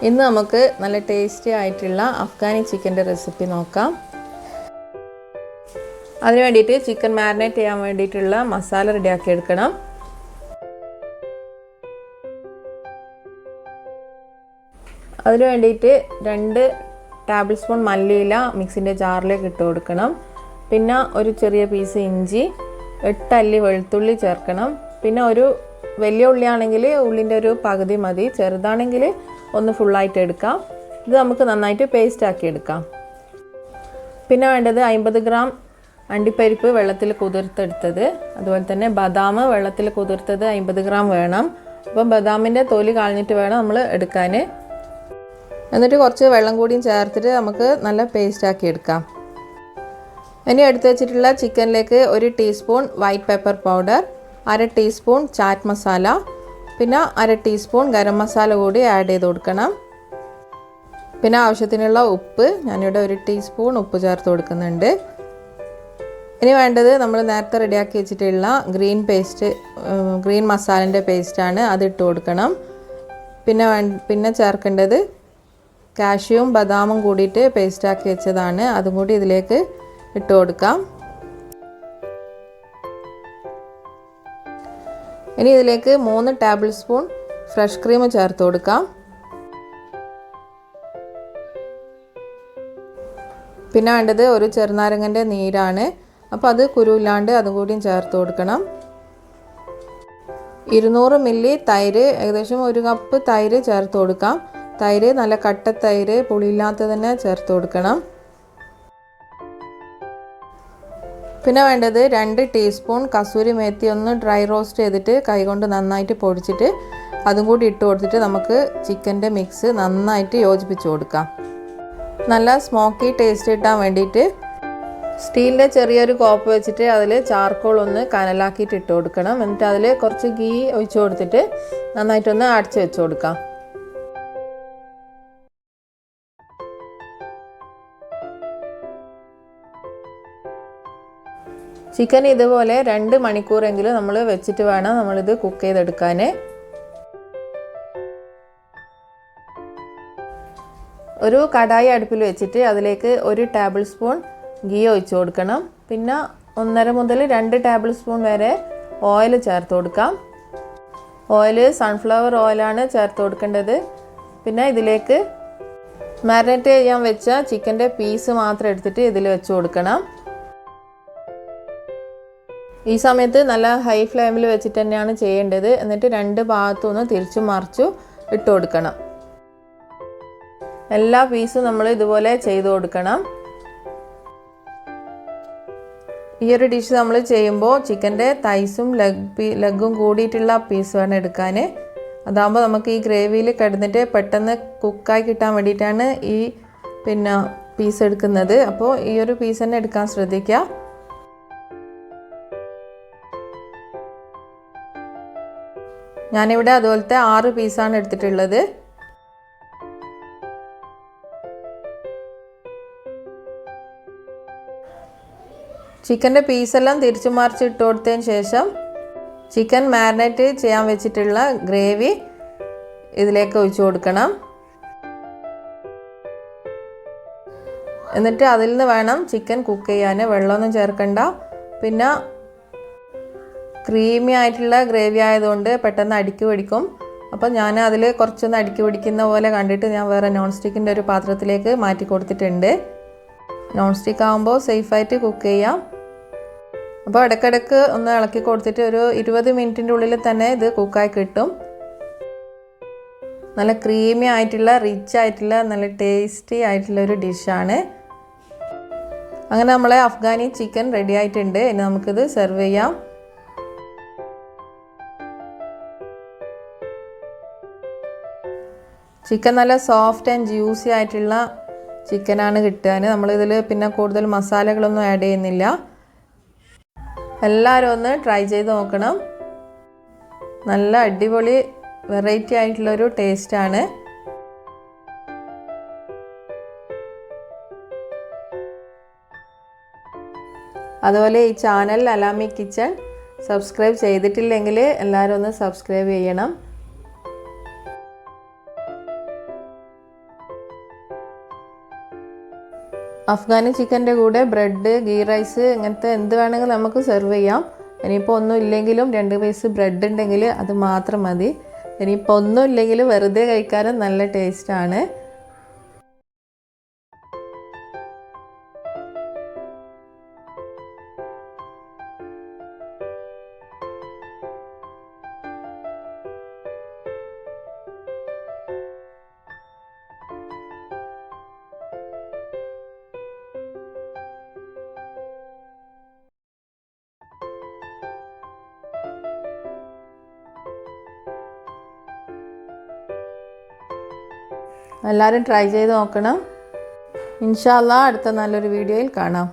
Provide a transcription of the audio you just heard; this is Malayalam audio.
ഇന്ന് നമുക്ക് നല്ല ടേസ്റ്റി ആയിട്ടുള്ള അഫ്ഗാനി ചിക്കൻ്റെ റെസിപ്പി നോക്കാം. അതിനു വേണ്ടിയിട്ട് ചിക്കൻ മാരിനേറ്റ് ചെയ്യാൻ വേണ്ടിയിട്ടുള്ള മസാല റെഡിയാക്കി എടുക്കണം. അതിനു വേണ്ടിയിട്ട് 2 ടേബിൾ സ്പൂൺ മല്ലിയില മിക്സിൻ്റെ ജാറിലേക്ക് ഇട്ട് കൊടുക്കണം. പിന്നെ ഒരു ചെറിയ പീസ് ഇഞ്ചി, 8 അല്ലി വെളുത്തുള്ളി ചേർക്കണം. പിന്നെ ഒരു വലിയ ഉള്ളിയാണെങ്കിൽ ഉള്ളിൻ്റെ ഒരു പകുതി മതി, ചെറുതാണെങ്കിൽ ഒന്ന് ഫുള്ളായിട്ട് എടുക്കാം. ഇത് നമുക്ക് നന്നായിട്ട് പേസ്റ്റ് ആക്കി എടുക്കാം. പിന്നെ വേണ്ടത് 50 ഗ്രാം അണ്ടിപ്പരിപ്പ് വെള്ളത്തിൽ കുതിർത്തെടുത്തത്, അതുപോലെ തന്നെ ബദാം വെള്ളത്തിൽ കുതിർത്തത് 50 ഗ്രാം വേണം. അപ്പം ബദാമിൻ്റെ തൊലി കളഞ്ഞിട്ട് വേണം നമ്മൾ എടുക്കാൻ. എന്നിട്ട് കുറച്ച് വെള്ളം കൂടിയും ചേർത്തിട്ട് നമുക്ക് നല്ല പേസ്റ്റ് ആക്കി എടുക്കാം. ഇനി എടുത്ത് വെച്ചിട്ടുള്ള ചിക്കനിലേക്ക് 1 teaspoon white pepper powder, 1/2 teaspoon chat masala, പിന്നെ 1/2 ടീസ്പൂൺ ഗരം മസാല കൂടി ആഡ് ചെയ്ത് കൊടുക്കണം. പിന്നെ ആവശ്യത്തിനുള്ള ഉപ്പ്, ഞാനിവിടെ 1 ടീസ്പൂൺ ഉപ്പ് ചേർത്ത് കൊടുക്കുന്നുണ്ട്. ഇനി വേണ്ടത് നമ്മൾ നേരത്തെ റെഡിയാക്കി വെച്ചിട്ടുള്ള ഗ്രീൻ മസാലൻ്റെ പേസ്റ്റാണ്, അതിട്ട് കൊടുക്കണം. പിന്നെ ചേർക്കേണ്ടത് കാഷ്യൂവും ബദാമും കൂടിയിട്ട് പേസ്റ്റാക്കി വെച്ചതാണ്, അതും കൂടി ഇതിലേക്ക് ഇട്ട് കൊടുക്കാം. ഇനി ഇതിലേക്ക് 3 ടേബിൾ സ്പൂൺ ഫ്രഷ് ക്രീം ചേർത്ത് കൊടുക്കാം. പിന്നെ വേണ്ടത് ഒരു ചെറുനാരങ്ങൻ്റെ നീരാണ്, അപ്പോൾ അത് കുരുവില്ലാണ്ട് അതും കൂടിയും ചേർത്ത് കൊടുക്കണം. 200 മില്ലി തൈര്, ഏകദേശം 1 കപ്പ് തൈര് ചേർത്ത് കൊടുക്കാം. തൈര് നല്ല കട്ട തൈര്, പുളിയില്ലാത്ത തന്നെ ചേർത്ത് കൊടുക്കണം. പിന്നെ വേണ്ടത് 2 ടീസ്പൂൺ കസൂരി മേത്തി ഒന്ന് ഡ്രൈ റോസ്റ്റ് ചെയ്തിട്ട് കൈകൊണ്ട് നന്നായിട്ട് പൊടിച്ചിട്ട് അതും കൂടി ഇട്ട് കൊടുത്തിട്ട് നമുക്ക് ചിക്കൻ്റെ മിക്സ് നന്നായിട്ട് യോജിപ്പിച്ച് കൊടുക്കാം. നല്ല സ്മോക്കി ടേസ്റ്റ് കിട്ടാൻ വേണ്ടിയിട്ട് സ്റ്റീലിൻ്റെ ചെറിയൊരു കോപ്പ് വെച്ചിട്ട് അതിൽ ചാർക്കോൾ ഒന്ന് കനലാക്കിയിട്ട് ഇട്ട് കൊടുക്കണം. എന്നിട്ട് അതിൽ കുറച്ച് ഗീ ഒഴിച്ച് കൊടുത്തിട്ട് നന്നായിട്ടൊന്ന് അടച്ച് വെച്ച് കൊടുക്കാം. ചിക്കൻ ഇതുപോലെ 2 മണിക്കൂറെങ്കിലും നമ്മൾ വെച്ചിട്ട് വേണം നമ്മളിത് കുക്ക് ചെയ്തെടുക്കാൻ. ഒരു കടായി അടുപ്പിൽ വെച്ചിട്ട് അതിലേക്ക് 1 ടേബിൾ സ്പൂൺ ഗീ ഒഴിച്ച് കൊടുക്കണം. പിന്നെ 1.5 മുതൽ 2 ടേബിൾ സ്പൂൺ വരെ ഓയിൽ ചേർത്ത് കൊടുക്കാം. ഓയിൽ സൺഫ്ലവർ ഓയിലാണ് ചേർത്ത് കൊടുക്കേണ്ടത്. പിന്നെ ഇതിലേക്ക് മാരിനേറ്റ് ചെയ്യാൻ വെച്ച ചിക്കൻ്റെ പീസ് മാത്രം എടുത്തിട്ട് ഇതിൽ വെച്ച് കൊടുക്കണം. ഈ സമയത്ത് നല്ല ഹൈ ഫ്ലെയിമിൽ വെച്ചിട്ട് തന്നെയാണ് ചെയ്യേണ്ടത്. എന്നിട്ട് 2 ഭാഗത്തും ഒന്ന് തിരിച്ചും മറിച്ചും ഇട്ട് കൊടുക്കണം. എല്ലാ പീസും നമ്മൾ ഇതുപോലെ ചെയ്ത് കൊടുക്കണം. ഈ ഒരു ഡിഷ് നമ്മൾ ചെയ്യുമ്പോൾ ചിക്കൻ്റെ തൈസും ലെഗും കൂടിയിട്ടുള്ള പീസ് വേണം എടുക്കാൻ. അതാകുമ്പോൾ നമുക്ക് ഈ ഗ്രേവിയിൽ കിടന്നിട്ട് പെട്ടെന്ന് കുക്കായി കിട്ടാൻ വേണ്ടിയിട്ടാണ് ഈ പീസ് എടുക്കുന്നത്. അപ്പോൾ ഈ ഒരു പീസ് തന്നെ എടുക്കാൻ ശ്രദ്ധിക്കുക. ഞാനിവിടെ അതുപോലത്തെ 6 പീസാണ് എടുത്തിട്ടുള്ളത്. ചിക്കൻ്റെ പീസെല്ലാം തിരിച്ചു മറിച്ച് ഇട്ട് കൊടുത്തതിന് ശേഷം ചിക്കൻ മാരിനേറ്റ് ചെയ്യാൻ വെച്ചിട്ടുള്ള ഗ്രേവി ഇതിലേക്ക് ഒഴിച്ചു കൊടുക്കണം. എന്നിട്ട് അതിൽ നിന്ന് വേണം ചിക്കൻ കുക്ക് ചെയ്യാൻ, വെള്ളമൊന്നും ചേർക്കണ്ട. പിന്നെ ക്രീമി ആയിട്ടുള്ള ഗ്രേവി ആയതുകൊണ്ട് പെട്ടെന്ന് അടുക്കി പിടിക്കും. അപ്പോൾ ഞാൻ അതിൽ കുറച്ചൊന്ന് അടുക്കി പിടിക്കുന്ന പോലെ കണ്ടിട്ട് ഞാൻ വേറെ നോൺ സ്റ്റിക്കിൻ്റെ ഒരു പാത്രത്തിലേക്ക് മാറ്റി കൊടുത്തിട്ടുണ്ട്. നോൺ സ്റ്റിക്ക് ആകുമ്പോൾ സേഫായിട്ട് കുക്ക് ചെയ്യാം. അപ്പോൾ ഇടയ്ക്കിടയ്ക്ക് ഒന്ന് ഇളക്കി കൊടുത്തിട്ട് ഒരു 20 മിനിറ്റിൻ്റെ ഉള്ളിൽ തന്നെ ഇത് കുക്കായി കിട്ടും. നല്ല ക്രീമി ആയിട്ടുള്ള റിച്ച് ആയിട്ടുള്ള നല്ല ടേസ്റ്റി ആയിട്ടുള്ള ഒരു ഡിഷാണ്. അങ്ങനെ നമ്മളെ അഫ്ഗാനി ചിക്കൻ റെഡി ആയിട്ടുണ്ട്. ഇനി നമുക്കിത് സെർവ് ചെയ്യാം. ചിക്കൻ നല്ല സോഫ്റ്റ് ആൻഡ് ജ്യൂസി ആയിട്ടുള്ള ചിക്കനാണ് കിട്ടാൻ. നമ്മളിതിൽ പിന്നെ കൂടുതൽ മസാലകളൊന്നും ആഡ് ചെയ്യുന്നില്ല. എല്ലാവരും ഒന്ന് ട്രൈ ചെയ്ത് നോക്കണം. നല്ല അടിപൊളി വെറൈറ്റി ആയിട്ടുള്ളൊരു ടേസ്റ്റാണ്. അതുപോലെ ഈ ചാനൽ അലാമി കിച്ചൺ സബ്സ്ക്രൈബ് ചെയ്തിട്ടില്ലെങ്കിൽ എല്ലാവരും ഒന്ന് സബ്സ്ക്രൈബ് ചെയ്യണം. അഫ്ഗാനി ചിക്കൻ്റെ കൂടെ ബ്രെഡ്, ഗീ റൈസ് ഇങ്ങനത്തെ എന്ത് വേണമെങ്കിലും നമുക്ക് സെർവ് ചെയ്യാം. ഇനിയിപ്പോൾ ഒന്നും ഇല്ലെങ്കിലും 2 പീസ് ബ്രെഡ് ഉണ്ടെങ്കിൽ അത് മാത്രം മതി. ഇനിയിപ്പോൾ ഒന്നും ഇല്ലെങ്കിൽ വെറുതെ കഴിക്കാനും നല്ല ടേസ്റ്റാണ്. എല്ലാവരും ട്രൈ ചെയ്ത് നോക്കണം. ഇൻഷാ അല്ലാഹ് അടുത്ത നല്ലൊരു വീഡിയോയിൽ കാണാം.